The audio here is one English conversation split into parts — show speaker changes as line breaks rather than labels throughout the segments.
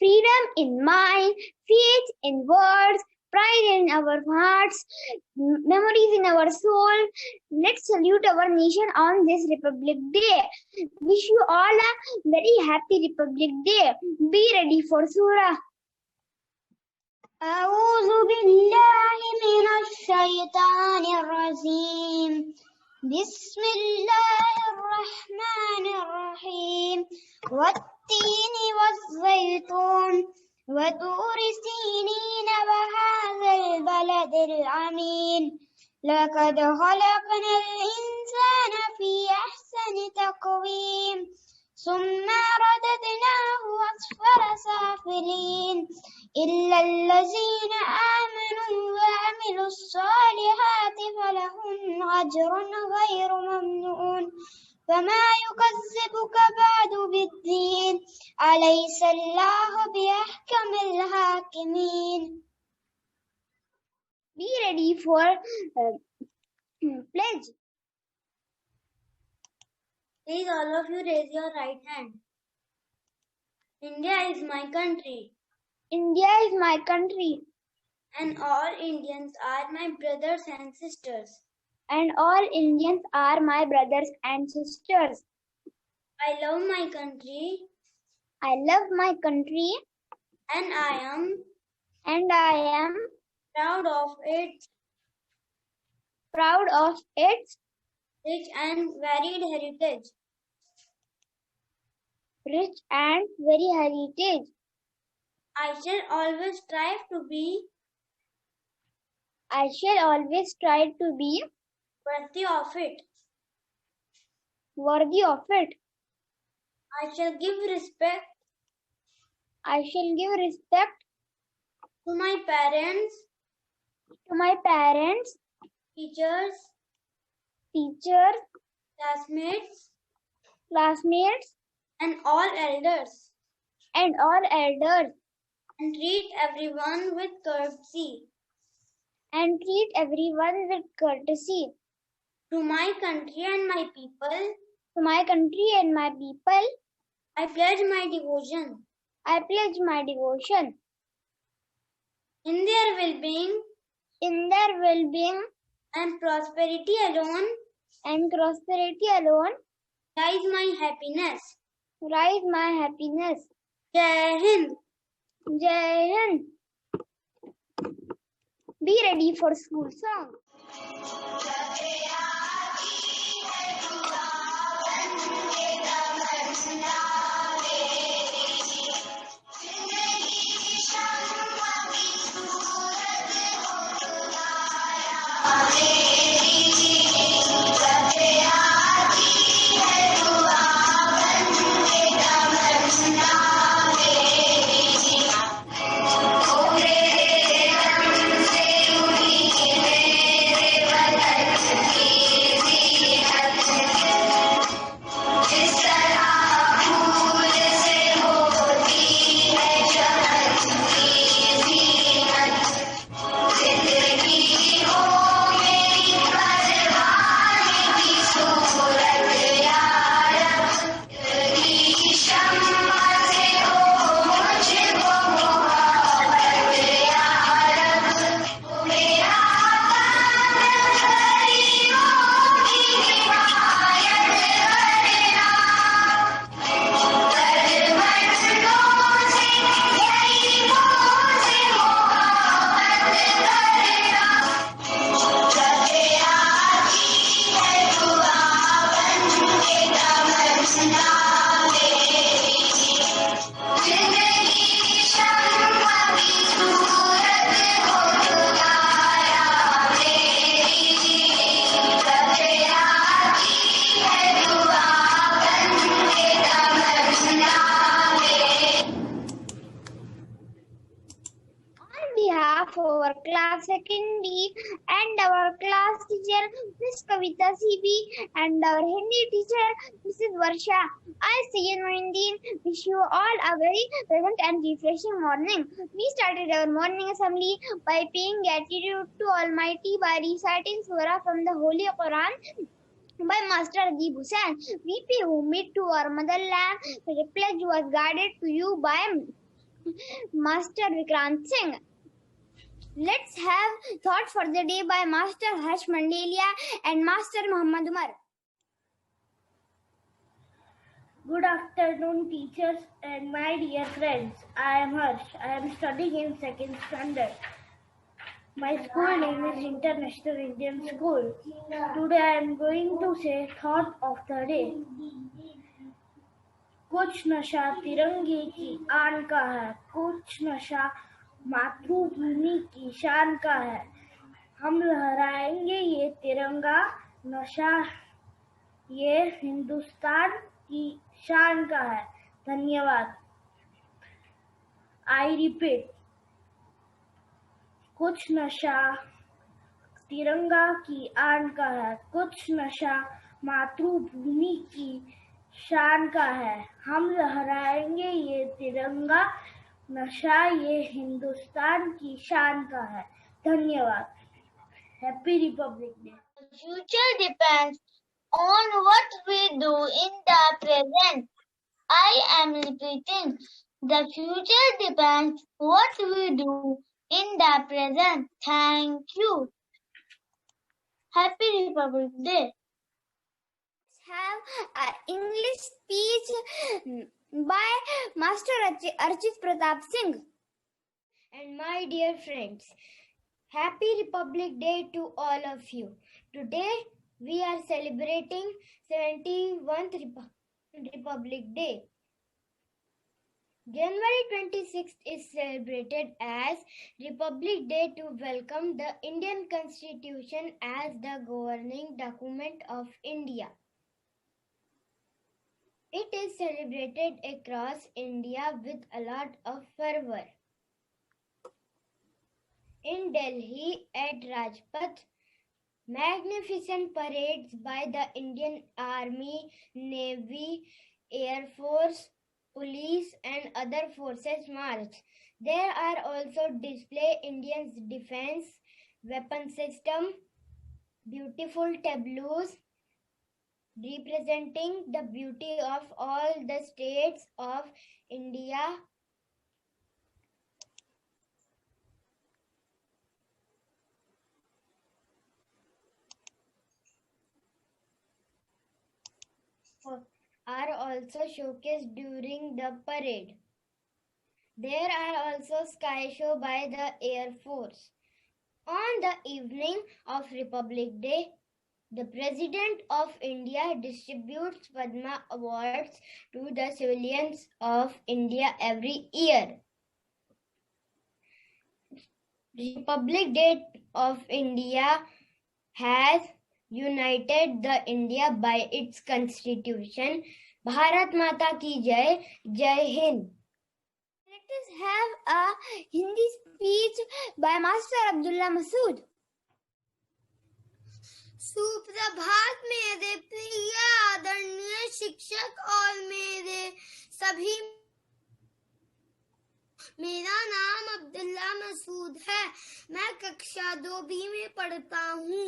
freedom in mind, faith in words, pride in our hearts, memories in our soul. Let's salute our nation on this Republic Day. Wish you all a very happy Republic Day. Be ready for Surah.
أعوذ بالله من الشيطان الرجيم بسم الله الرحمن الرحيم والتين والزيتون وطور سينين وهذا البلد الأمين لقد خلقنا الإنسان في أحسن تقويم ثم رددناه أسفل سافلين إلا الذين آمنوا وعملوا الصالحات فلهم أجر غير ممنون فما يكذبك بعد بالدين أليس الله بأحكم الحاكمين.
Be ready for pledge.
Please all of you raise your right hand. India is my country.
India is my country.
And all Indians are my brothers and sisters.
And all Indians are my brothers and sisters.
I love my country.
I love my country.
And I am proud of its rich and varied heritage.
Rich and very heritage.
I shall always strive to be worthy of it.
Worthy of it.
I shall give respect to my parents, teachers, classmates, and all elders, and treat everyone with courtesy. To my country and my people, I pledge my devotion. In their well-being and prosperity alone lies my happiness. Jai Hind.
Be ready for school song. Our class secondary and our class teacher Miss Kavita CB and our Hindi teacher Mrs. Varsha. I Sayyid Moindeen wish you all a very pleasant and refreshing morning. We started our morning assembly by paying gratitude to Almighty by reciting surah from the Holy Quran by Master Adib Hussain. We pay homage to our motherland. The pledge was guided to you by Master Vikrant Singh. Let's have thought for the day by Master Harsh Mandalia and Master Muhammad Umar.
Good afternoon, teachers and my dear friends. I am Harsh. I am studying in 2nd standard. My school name is International Indian School. Today I am going to say thought of the day. कुछ नशा तिरंगे की आन का है, कुछ नशा मातृभूमि की शान का है. हम लहराएंगे ये तिरंगा, नशा ये हिंदुस्तान की शान का है. धन्यवाद. आई रिपीट, कुछ नशा तिरंगा की आन का है, कुछ नशा मातृभूमि की शान का है. हम लहराएंगे ये तिरंगा, नशा ये हिंदुस्तान की शान का है. धन्यवाद. Happy Republic day.
Future depends on what we do in the present. I am repeating. The future depends what we do in the present. Thank you. Happy Republic Day.
Have an English speech by Master Archit Pratap Singh. And my dear friends, Happy Republic Day to all of you. Today we are celebrating 71st Republic Day. January 26th is celebrated as Republic Day to welcome the Indian Constitution as the governing document of India. It is celebrated across India with a lot of fervor. In Delhi at Rajpath, magnificent parades by the Indian Army, Navy, Air Force, Police and other forces march. There are also display Indian defense weapon system, beautiful tableaus representing the beauty of all the states of India. Are also showcased during the parade. There are also sky show by the Air Force. On the evening of Republic Day, the President of India distributes Padma Awards to the civilians of India every year. Republic Day of India has united the India by its constitution. Bharat Mata ki Jai, Jai Hind. Let us have a Hindi speech by Master Abdullah Masood.
सुप्रभात मेरे प्रिय आदरणीय शिक्षक और मेरे सभी. मेरा नाम अब्दुल्ला मसूद है. मैं कक्षा 2B में पढ़ता हूँ.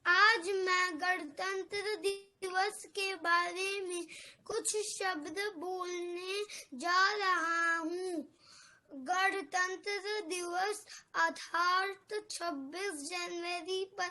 आज मैं गणतंत्र दिवस के बारे में कुछ शब्द बोलने जा रहा हूँ. गणतंत्र दिवस अर्थात 26 जनवरी पर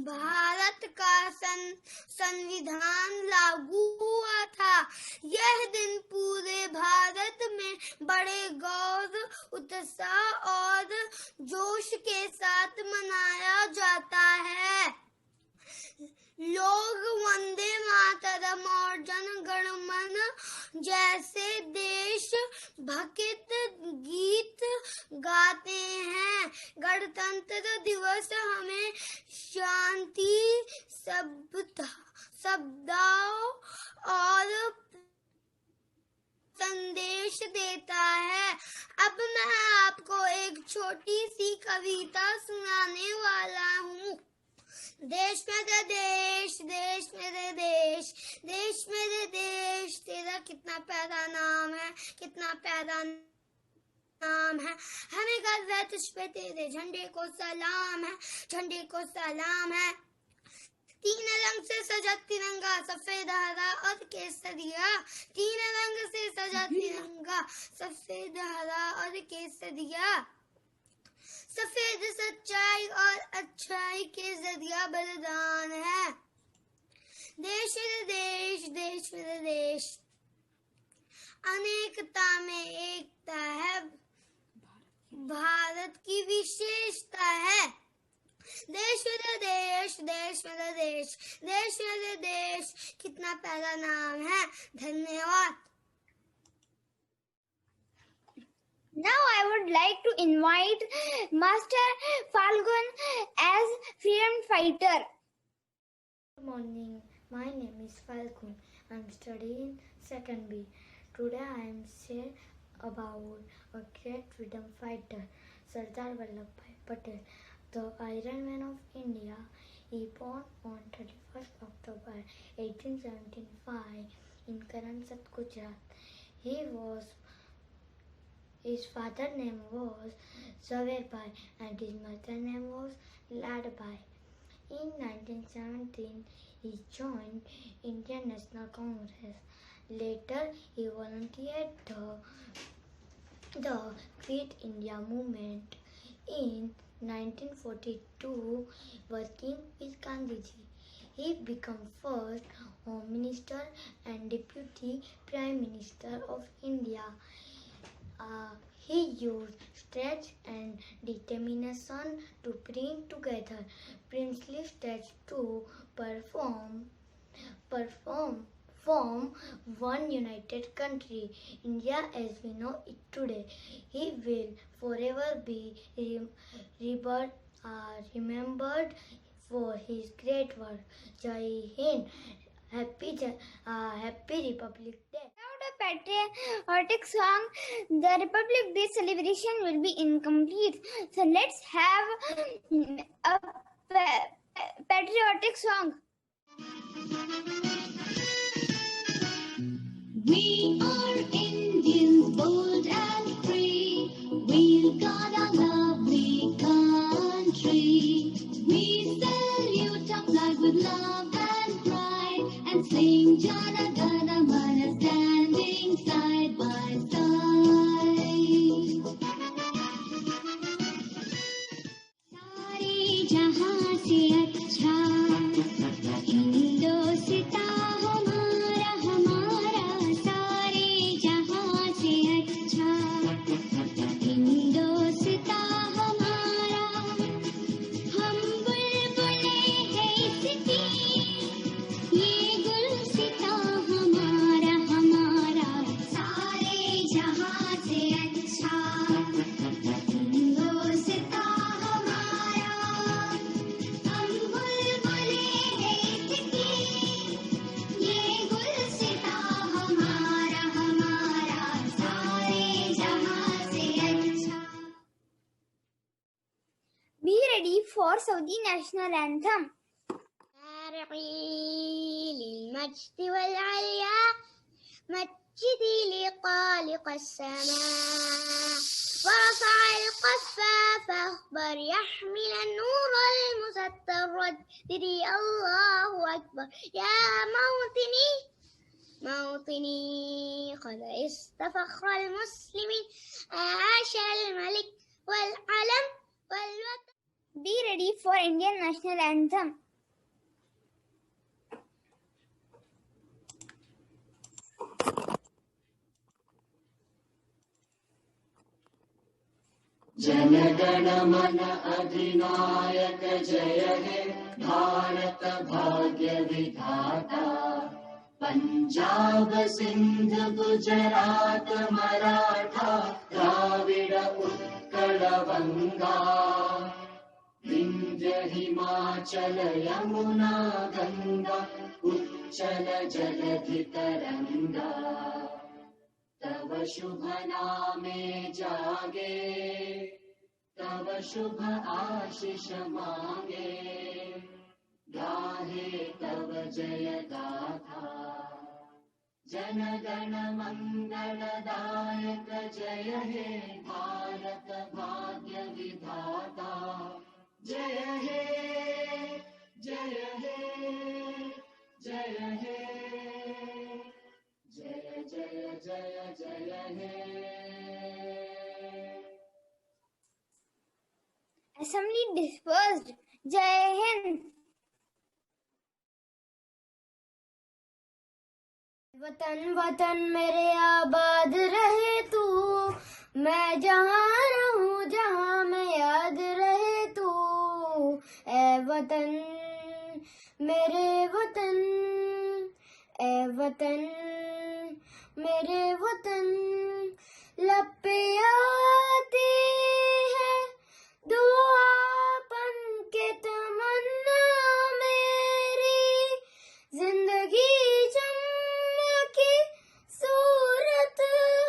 भारत का संविधान लागू हुआ था. यह दिन पूरे भारत में बड़े गौर, उत्साह और जोश के साथ मनाया जाता है. लोग वंदे मातरम और जन गण मन जैसे देश भक्ति गीत गाते हैं. गणतंत्र दिवस हमें शांति, सद्भाव और संदेश देता है. अब मैं आपको एक छोटी सी कविता सुनाने वाला हूँ. देश मेरे देश, देश मेरे देश, देश मेरे देश, तेरा कितना प्यारा नाम है, कितना प्यारा नाम है. हमें गर्व है तुझ पे, तेरे झंडे को सलाम है, झंडे को सलाम है. तीन रंग से सजा तिरंगा, सफेद हरा और केसरिया। तीन रंग से सजा तिरंगा, सफेद हरा और केसरिया। सफेद सच्चाई और अच्छाई के जरिया बलिदान है। देश मेरे देश, देश मेरे देश, अनेकता में एकता है, भारत की विशेषता है। देश मेरा देश, देश मेरा देश, देश मेरे देश, कितना प्यारा नाम है। धन्यवाद।
Now I would like to invite Master Falgun as freedom fighter.
Good morning. My name is Falgun. I am studying second B. Today I am share about a great freedom fighter, Sardar Vallabhbhai Patel, the Iron Man of India. He born on 31st October 1875 in Karansat, Gujarat. His father's name was Zaverbhai and his mother's name was Ladbhai. In 1917, he joined Indian National Congress. Later, he volunteered the Quit India movement. In 1942, working with Gandhiji, he became first Home Minister and Deputy Prime Minister of India. He used strength and determination to bring together princely states to form one united country, India as we know it today. He will forever be remembered for his great work. Jai Hind. Happy Republic Day.
Without a patriotic song, the Republic Day celebration will be incomplete. So let's have a patriotic song. We are Indians, bold and free. We've got a lovely country. We salute our flag with love and pride, and sing Jana Gana Mana, standing side by side. सारे जहां से अच्छा हिंदोस्तां हमारा हमारा, सारे जहां से अच्छा हिंदोस्तां हमारा। हम बुलबुले हैं इसकी, ये गुलसितां हमारा हमारा, सारे जहां से अच्छा हिंदोस्तां हमारा। हम बुलबुले हैं इसकी, ये गुलसितां हमारा हमारा, सारे जहां से अच्छा। Be ready for Saudi national anthem.
للمجد والعليا مجدي لخالق السماء، ورفع القفا فاخبر يحمل النور المستر ردري الله أكبر. يا موطني قد عشت فخر المسلمين، عاش الملك والعلم والوطن.
Be ready for Indian national anthem.
जनगण मन अधिनायक जय हे भारत भाग्य विधाता। पंजाब सिंध गुजरात मराठा द्राविड उत्कल बंगा, विंध्य हिमाचल यमुना गंगा उच्चल जलधि तरंगा। तव शुभ नामे जागे, तव शुभ आशीष मांगे, गाहे तव जय गाथा। जन गण मंगलदायक जय हे भारत भाग्य विधाता। जय हे जय हे जय हे जय जय जय जय हे
Assembly dispersed. Jai Hind.
वतन वतन मेरे आबाद रहे तू, मैं जहाँ रहूं जहाँ मैं याद रहे तू। ए वतन मेरे वतन, ए वतन मेरे वतन, लब पे आती है दुआपन के तमन्ना मेरी, जिंदगी चमकी सूरत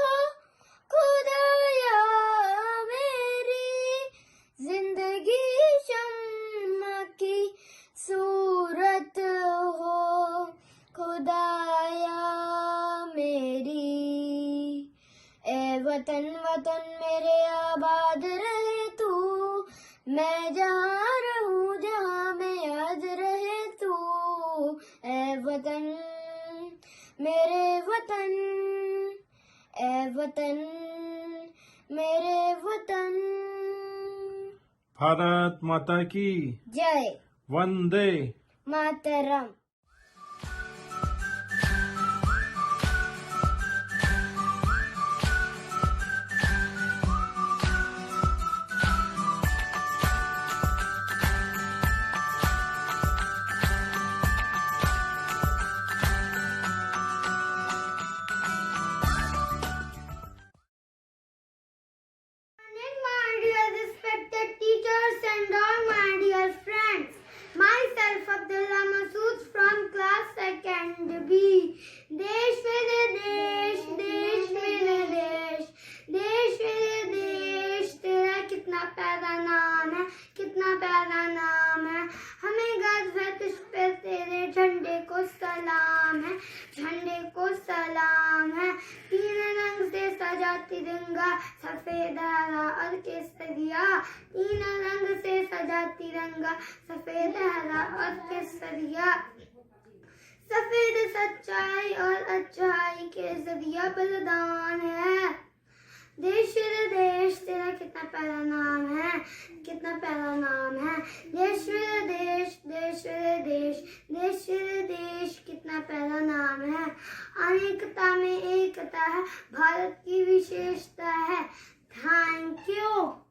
हो खुदाया मेरी, जिंदगी चमकी सूरत हो खुदाया मेरी। ए वतन वतन मेरे आबाद रहे तू, मैं जहाँ रहूं जहाँ मैं याद रहे तू। ए वतन मेरे वतन, ए वतन मेरे वतन।
भारत माता की
जय।
Vande
Mataram. My dear respected teachers and all my dear friends, myself Abdullah Masood from class 2nd B. देश मेरे देश, देश मेरे देश, देश मेरे देश, तेरा कितना प्यारा नाम है, कितना प्यारा नाम है। हमें गर्व है तुझ पे, तेरे झंडे को सलाम है, झंडे को सलाम है। तीन रंग से सजा तिरंगा, सफेद हरा और केसरिया। तीन रंग से सजा तिरंगा, सफेद हरा और केसरिया। सफेद सच्चाई और अच्छाई के जरिया बलिदान है। देश मेरे देश, तेरा कितना प्यारा नाम है, कितना प्यारा नाम है। देश मेरे देश, देश मेरे देश, देश मेरे देश, कितना प्यारा नाम है। अनेकता में एकता है, भारत की विशेषता है। Thank you.